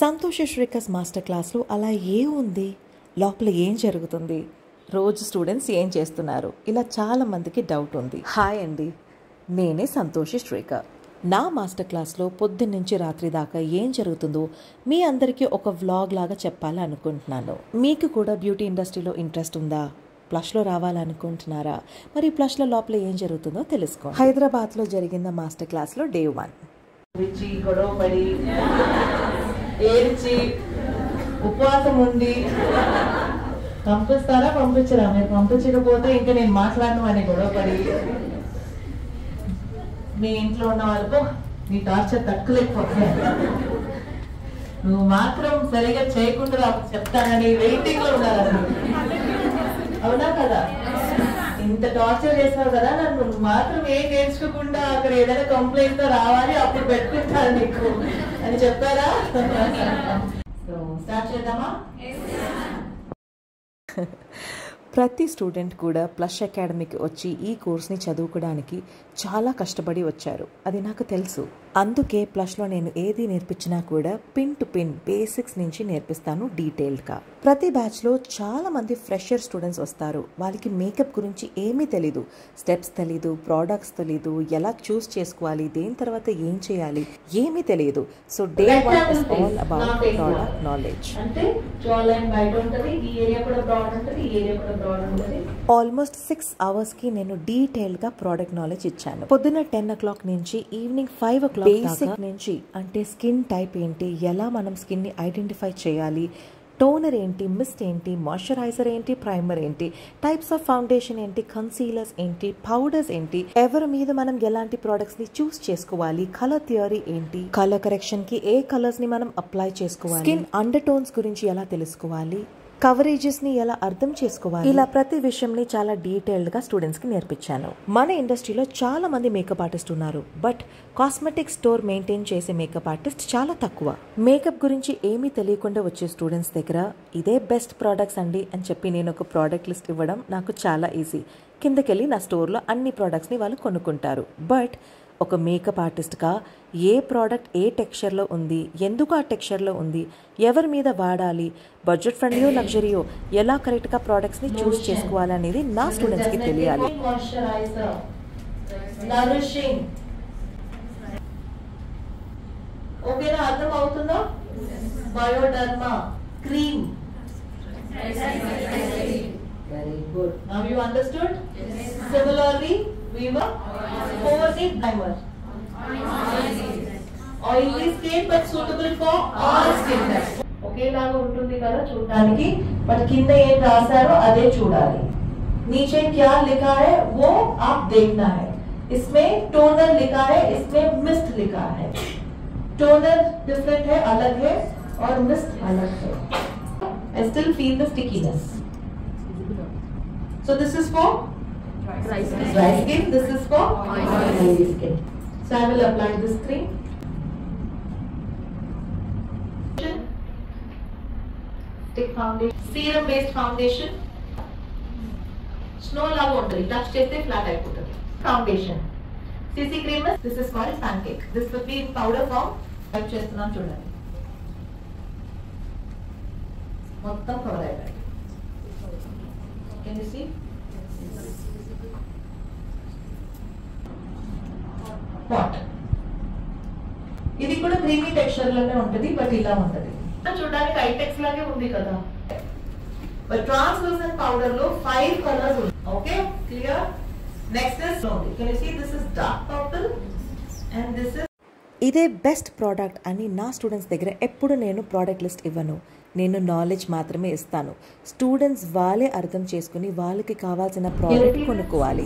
Santosh శ్రీకస్ master క్లాస్లో అలా ఏముంది, లోపల ఏం జరుగుతుంది, రోజు స్టూడెంట్స్ ఏం చేస్తున్నారు, ఇలా చాలామందికి డౌట్ ఉంది. హాయ్ అండి, నేనే సంతోష్ శ్రీకర్. నా మాస్టర్ క్లాస్లో పొద్దున్నుంచి రాత్రి దాకా ఏం జరుగుతుందో మీ అందరికీ ఒక వ్లాగ్ లాగా చెప్పాలనుకుంటున్నాను. మీకు కూడా బ్యూటీ ఇండస్ట్రీలో ఇంట్రెస్ట్ ఉందా? ప్లష్లో రావాలనుకుంటున్నారా? మరి ప్లష్లో లోపల ఏం జరుగుతుందో తెలుసుకోండి. హైదరాబాద్లో జరిగిన మాస్టర్ క్లాస్లో డే 1 గొడవపడి ఏడ్చి ఉపవాసం ఉండి పంపిస్తారా పంపించరా, మీరు పంపించకపోతే ఇంకా నేను మాట్లాడను అని గొడవపడి మీ ఇంట్లో ఉన్న వాళ్ళకు నీ టార్చర్ తట్టుకోలేకపోతున్నాను, నువ్వు మాత్రం సరిగా చేయకుండా చెప్తానని వెయిటింగ్ లో ఉన్నారు. అవునా కదా? ఇంత టార్చర్ చేస్తావు కదా నన్ను, నువ్వు మాత్రం ఏం నేర్చుకోకుండా అక్కడ ఏదైనా కంప్లైంట్ తో రావాలి, అప్పుడు పెట్టుకుంటాను నీకు అని చెప్పారా? సో స్టార్ట్ చేద్దామా? ప్రతి స్టూడెంట్ కూడా ప్లష్ అకాడమీకి వచ్చి ఈ కోర్స్ని చదువుకోవడానికి చాలా కష్టపడి వచ్చారు, అది నాకు తెలుసు. అందుకే ప్లష్లో నేను ఏది నేర్పించినా కూడా పిన్ టు పిన్ బేసిక్స్ నుంచి నేర్పిస్తాను డీటెయిల్డ్గా. ప్రతి బ్యాచ్లో చాలా మంది ఫ్రెషర్ స్టూడెంట్స్ వస్తారు. వాళ్ళకి మేకప్ గురించి ఏమీ తెలీదు, స్టెప్స్ తెలీదు, ప్రోడక్ట్స్ తెలీదు, ఎలా చూస్ చేసుకోవాలి, దేని తర్వాత ఏం చేయాలి ఏమీ తెలియదు. So day 1 is all about product knowledge. Almost 6 అవర్స్కి నేను డీటెయిల్గా ప్రోడక్ట్ నాలెడ్జ్ ఇచ్చాను. పొద్దున్న 10 o'clock నుంచి ఈవినింగ్ 5 o'clock బేసిక్ నుంచి, అంటే స్కిన్ టైప్ ఏంటి, ఎలా మనం స్కిన్ని ఐడెంటిఫై చేయాలి, టోనర్ ఏంటి, మిస్ట్ ఏంటి, మాయిశ్చరైజర్ ఏంటి, ప్రైమర్ ఏంటి, టైప్స్ ఆఫ్ ఫౌండేషన్ ఏంటి, కన్సీలర్స్ ఏంటి, పౌడర్స్ ఏంటి, ఎవరి మీద మనం ఎలాంటి ప్రోడక్ట్స్ ని చూస్ చేసుకోవాలి, కలర్ థియరీ ఏంటి, కలర్ కరెక్షన్ కి ఏ కలర్స్ ని మనం అప్లై చేసుకోవాలి, స్కిన్ అండర్ టోన్స్ గురించి ఎలా తెలుసుకోవాలి, కవరేజెస్ ని ఎలా అర్థం చేసుకోవాలి, ఇలా ప్రతి విషయంని చాలా డీటెయిల్డ్ గా స్టూడెంట్స్ కి నేర్పించాను. మన ఇండస్ట్రీలో చాలా మంది మేకప్ ఆర్టిస్ట్ ఉన్నారు, బట్ కాస్మెటిక్ స్టోర్ మెయింటైన్ చేసే మేకప్ ఆర్టిస్ట్ చాలా తక్కువ. మేకప్ గురించి ఏమీ తెలియకుండా వచ్చే స్టూడెంట్స్ దగ్గర ఇదే బెస్ట్ ప్రోడక్ట్స్ అండి అని చెప్పి నేను ఒక ప్రోడక్ట్ లిస్ట్ ఇవ్వడం నాకు చాలా ఈజీ. కిందకెళ్ళి నా స్టోర్లో అన్ని ప్రోడక్ట్స్ని వాళ్ళు కొనుక్కుంటారు. బట్ ఒక మేకప్ ఆర్టిస్ట్గా ఏ ప్రోడక్ట్ ఏ టెక్స్చర్లో ఉంది, ఎందుకు ఆ టెక్స్చర్లో ఉంది, ఎవరి మీద వాడాలి, బడ్జెట్ ఫ్రెండ్లీయో లగ్జరీయో, ఎలా కరెక్ట్గా ప్రోడక్ట్స్ని చూస్ చేసుకోవాలనేది నా స్టూడెంట్స్కి తెలియాలి. ఓకేనా? అర్థం అవుతుందా? Bioderma cream. Very good. Now you understood? Yes. Similarly, we were four-need primer. Oily skin but suitable for all skin types. ఒకేలాగా ఉంటుంది కదా చూడడానికి, బట్ కింద ఏం రాశారో అదే చూడాలి. नीचे क्या लिखा है वो आप देखना है. इसमें टोनर लिखा है, इसमें मिस्ट लिखा है. टोनर डिफरेंट है, अलग है, और मिस्ट अलग है. I still feel the stickiness. So this is for dry skin. This is for oily skin. So I will apply this cream. Stick foundation, serum based foundation. Snow laga untadi, touch cheste flat ayipotadi. Foundation. CC cream is, this is called pancake. This will be in powder form. Type chestunnam chudandi. మొత్తం cover అయిపోయింది. Can you see? Pot. ఇది కూడా creamy texture లోనే ఉంటుంది, but ఇలా ఉంటుంది. చూడడానికి ఐటెక్స్ లాగే ఉంది కదా. బట్ ట్రాన్స్లూసెంట్ పౌడర్ లో 5 కలర్స్ ఉన్నాయి. Okay, clear? Next is lonely. Can you see? This is dark purple and this is. ఇదే బెస్ట్ ప్రోడక్ట్ అని నా స్టూడెంట్స్ దగ్గర ఎప్పుడు నేను ప్రోడక్ట్ లిస్ట్ ఇవ్వను, నేను నాలెడ్జ్ మాత్రమే ఇస్తాను. స్టూడెంట్స్ వాళ్ళే అర్థం చేసుకుని వాళ్ళకి కావాల్సిన ప్రోడక్ట్ కొనుక్కోవాలి.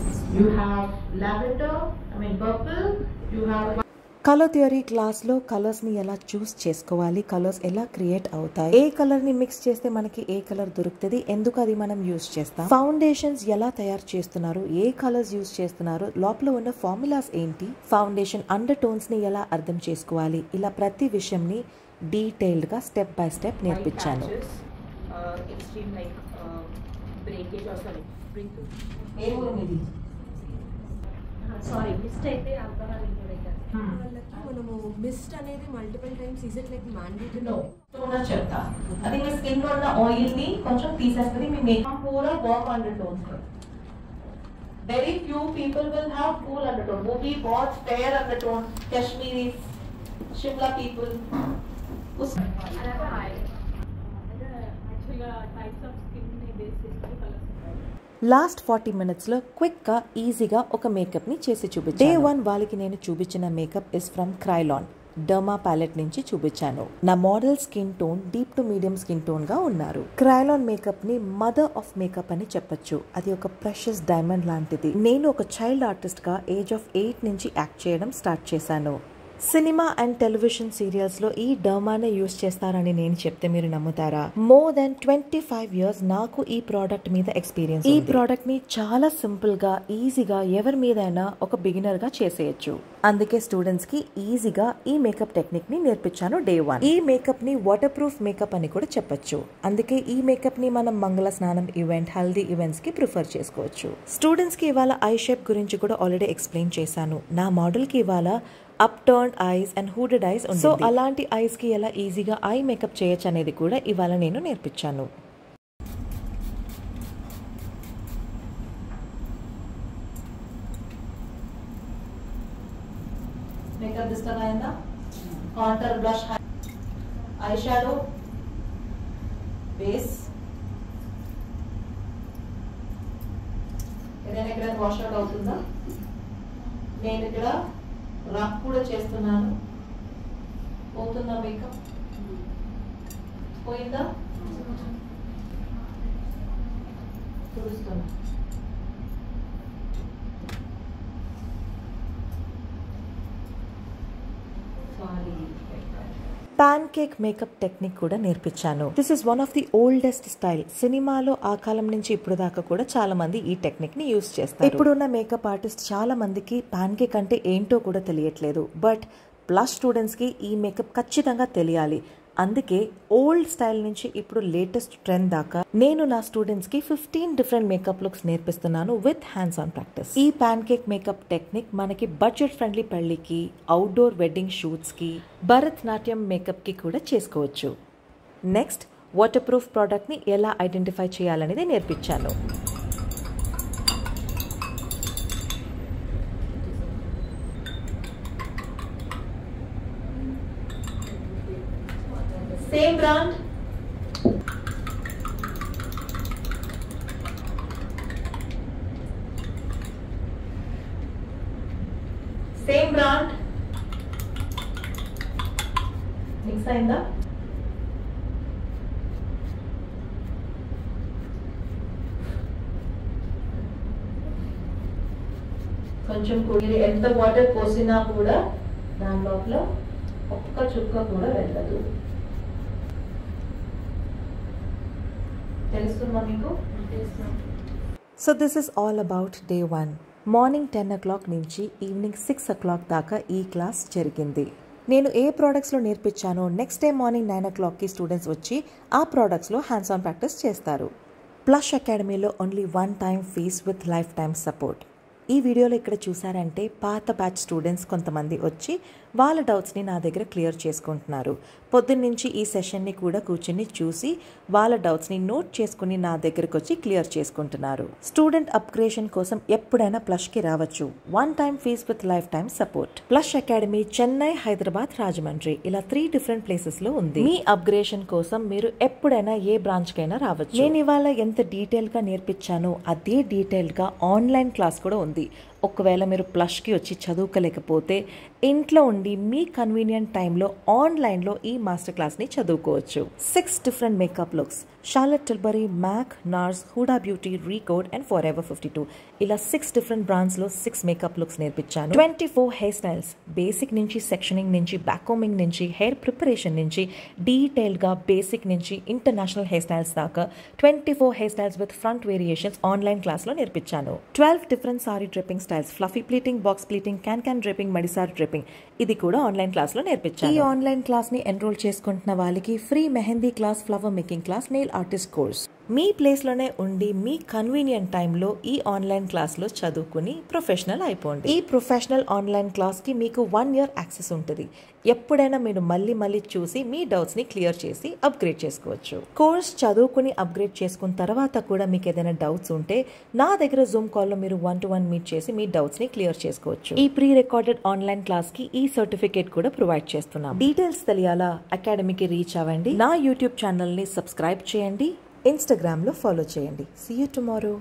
కలర్ థియరీ క్లాస్లో కలర్స్ని ఎలా చూస్ చేసుకోవాలి, కలర్స్ ఎలా క్రియేట్ అవుతాయి, ఏ కలర్ని మిక్స్ చేస్తే మనకి ఏ కలర్ దొరుకుతుంది, ఎందుకు అది మనం యూస్ చేస్తాం, ఫౌండేషన్స్ ఎలా తయారు చేస్తున్నారు, ఏ కలర్స్ యూస్ చేస్తున్నారు, లోపల ఉన్న ఫార్ములాస్ ఏంటి, ఫౌండేషన్ అండర్ టోన్స్ని ఎలా అర్థం చేసుకోవాలి, ఇలా ప్రతి విషయంని డీటెయిల్డ్గా స్టెప్ బై స్టెప్ నేర్పించాను. సారీ మిస్ట్ అయితే ఆల్కహాల్ ఇంక్లూడ్ అవుతుంది. వాళ్ళకి మనము మిస్ట్ అనేది multiple times is it like mandatory? Toner చెప్తా, అది మీ స్కిన్ లో ఉన్న ఆయిల్ ని కొంచెం తీసేస్తుంది, మీ మేకప్ పూరా warm under tones. Very few people will have cool under tone, वो भी बहुत fair under tone, Kashmiri Shimla people उस అలాగా యాక్చువల్గా టైప్స్ ఆఫ్ స్కిన్ ని బేస్ చేసుకుని కలర్స్. లాస్ట్ 40 మినిట్స్లో క్విక్గా ఈజీగా ఒక మేకప్ని చేసి చూపించాను. డే 1 వాళ్ళకి నేను చూపించిన makeup is from Kryolan derma palette నుంచి చూపించాను. నా model skin tone deep to medium skin tone గా ఉన్నారు. క్రైలాన్ మేకప్ ని మదర్ ఆఫ్ మేకప్ అని చెప్పొచ్చు. అది ఒక ప్రెషియస్ డైమండ్ లాంటిది. నేను ఒక చైల్డ్ ఆర్టిస్ట్ గా ఏజ్ ఆఫ్ 8 నుంచి యాక్ట్ చేయడం స్టార్ట్ చేశాను. సినిమా అండ్ టెలివిజన్ సీరియల్స్ లో ఈ డర్మానే యూజ్ చేస్తారని నేను చెప్తే మీరు నమ్ముతారా? మోర్ దెన్ 25 years నాకు ఈ ప్రోడక్ట్ మీద ఎక్స్పీరియన్స్. ఈ ప్రోడక్ట్ ని చాలా సింపుల్ గా ఈజీగా ఎవరి మీదైనా ఒక బిగినర్ గా చేసేయచ్చు. అందుకే స్టూడెంట్స్ కి ఈజీగా ఈ మేకప్ టెక్నిక్ ని నేర్పించాను డే 1. ఈ మేకప్ ని వాటర్ ప్రూఫ్ మేకప్ అని కూడా చెప్పొచ్చు. అందుకే ఈ మేకప్ ని మనం మంగళ స్నానం ఈవెంట్, హల్దీ ఈవెంట్స్ కి ప్రిఫర్ చేసుకోవచ్చు. స్టూడెంట్స్ కి ఇవాళ ఐ షేప్ గురించి కూడా ఆల్రెడీ ఎక్స్ప్లెయిన్ చేశాను. నా మోడల్ కి ఇవాళ up turn eyes and hooded eyes ఉంది. సో అలాంటి ఐస్ కి ఎలా ఈజీగా ఐ మేకప్ చేయొచ్చు అనేది కూడా ఇవాళ నేను నేర్పించాను. మేకప్ డిస్టర్బ్ అయిందా? Contour, blush, eye shadow, base ఏదైనా ఇక్కడ వాష్ అవుట్ అవుతుందా? నేను ఇక్కడ రఫ్ కూడా చేస్తున్నాను. పోతుందా మేకప్? పోయిందా? చూస్తున్నా. పాన్ కేక్ మేకప్ టెక్నిక్ కూడా నేర్పించాను. This is one of the oldest style. సినిమాలో ఆ కాలం నుంచి ఇప్పుడు దాకా కూడా చాలా మంది ఈ టెక్నిక్ ని యూజ్ చేస్తారు. ఇప్పుడున్న మేకప్ ఆర్టిస్ట్ చాలా మందికి పాన్ కేక్ అంటే ఏంటో కూడా తెలియట్లేదు. బట్ ప్లస్ స్టూడెంట్స్ కి ఈ మేకప్ ఖచ్చితంగా తెలియాలి. అందుకే ఓల్డ్ స్టైల్ నుంచి ఇప్పుడు లేటెస్ట్ ట్రెండ్ దాకా నేను నా స్టూడెంట్స్ కి 15 డిఫరెంట్ మేకప్ లుక్స్ నేర్పిస్తున్నాను విత్ హ్యాండ్స్ ఆన్ ప్రాక్టీస్. ఈ పాన్ కేక్ మేకప్ టెక్నిక్ మనకి బడ్జెట్ ఫ్రెండ్లీ పెళ్లికి, అవుట్డోర్ వెడ్డింగ్ షూట్స్ కి, భరతనాట్యం మేకప్ కి కూడా చేసుకోవచ్చు. నెక్స్ట్ వాటర్ ప్రూఫ్ ప్రోడక్ట్ ని ఎలా ఐడెంటిఫై చేయాలనేది నేర్పించాను. Same brand. Same brand. Mix అయిందా? కొంచెం కూడా ఎంత వాటర్ పోసినా కూడా దాని లోపల ఒక్క చుక్క కూడా వెళ్ళదు. తెలుస్తుందా మీకు? So this is all about day 1. Morning 10 o'clock నుంచి ఈవినింగ్ 6 o'clock దాకా ఈ క్లాస్ జరిగింది. నేను ఏ ప్రోడక్ట్స్లో నేర్పించానో నెక్స్ట్ డే మార్నింగ్ 9 o'clockకి స్టూడెంట్స్ వచ్చి ఆ ప్రోడక్ట్స్లో హ్యాండ్స్ ఆన్ ప్రాక్టీస్ చేస్తారు. ప్లష్ అకాడమీలో only 1 time fees with lifetime support. ఈ వీడియోలో ఇక్కడ చూసారంటే పాత బ్యాచ్ స్టూడెంట్స్ కొంతమంది వచ్చి వాళ్ళ డౌట్స్ని నా దగ్గర క్లియర్ చేసుకుంటున్నారు. పొద్దున్నుంచి ఈ సెషన్ని కూడా కూర్చుని చూసి వాళ్ళ డౌట్స్ని నోట్ చేసుకుని నా దగ్గరకు వచ్చి క్లియర్ చేసుకుంటున్నారు. స్టూడెంట్ అప్గ్రేషన్ కోసం ఎప్పుడైనా ప్లష్కి రావచ్చు. 1 time fees with lifetime support. Plush academy Chennai, Hyderabad, Rajahmundry ఇలా 3 different ప్లేసెస్లో ఉంది. మీ అప్గ్రేషన్ కోసం మీరు ఎప్పుడైనా ఏ బ్రాంచ్కైనా రావచ్చు. నేను ఇవాళ ఎంత డీటెయిల్గా నేర్పించానో అదే డీటెయిల్గా ఆన్లైన్ క్లాస్ కూడా ఉంది. ఒకవేళ మీరు ప్లష్కి వచ్చి చదువుకోలేకపోతే ఇంట్లో ఉండి మీ కన్వీనియంట్ టైంలో ఆన్లైన్లో ఈ మాస్టర్ క్లాస్ని చదువుకోవచ్చు. 6 different makeup looks, Charlotte Tilbury, MAC, NARS, Huda Beauty, Recode and Forever 52 ఇలా 6 different బ్రాండ్స్లో 6 మేకప్ లుక్స్ నేర్పించాను. 24 హెయిర్ స్టైల్స్, బేసిక్ నుంచి సెక్షనింగ్ నుంచి బ్యాక్కోమింగ్ నుంచి హెయిర్ ప్రిపరేషన్ నుంచి డీటెయిల్గా బేసిక్ నుంచి ఇంటర్నేషనల్ హెయిర్ స్టైల్స్ దాకా 24 hair styles with front variations online క్లాస్లో నేర్పించాను. 12 different sari draping styles, fluffy pleating, box pleating, క్యాన్ డ్రిప్పింగ్, మడిసార్ డ్రిప్పింగ్ ఇది కూడా ఆన్లైన్ క్లాస్లో నేర్పించాను. ఈ ఆన్లైన్ క్లాస్ని ఎన్రోల్ చేసుకుంటున్న వాళ్ళకి free mehndi class, flower making class, nail artist course, మీ ప్లేస్లోనే ఉండి మీ కన్వీనియంట్ టైంలో ఈ ఆన్లైన్ క్లాస్లో చదువుకుని ప్రొఫెషనల్ అయిపోండి. ఈ ప్రొఫెషనల్ ఆన్లైన్ క్లాస్కి మీకు 1 year యాక్సెస్ ఉంటుంది. ఎప్పుడైనా మీరు మళ్ళీ చూసి మీ డౌట్స్ని క్లియర్ చేసి అప్గ్రేడ్ చేసుకోవచ్చు. కోర్స్ చదువుకుని అప్గ్రేడ్ చేసుకున్న తర్వాత కూడా మీకు ఏదైనా డౌట్స్ ఉంటే నా దగ్గర జూమ్ కాల్లో మీరు 1-to-1 మీట్ చేసి మీ డౌట్స్ని క్లియర్ చేసుకోవచ్చు. ఈ ప్రీ రికార్డెడ్ ఆన్లైన్ క్లాస్కి ఈ సర్టిఫికేట్ కూడా ప్రొవైడ్ చేస్తున్నాం. డీటెయిల్స్ తెలియాలా అకాడమీకి రీచ్ అవ్వండి. నా యూట్యూబ్ ఛానల్ని సబ్స్క్రైబ్ చేయండి, ఇన్స్టాగ్రామ్లో ఫాలో చేయండి. See you tomorrow.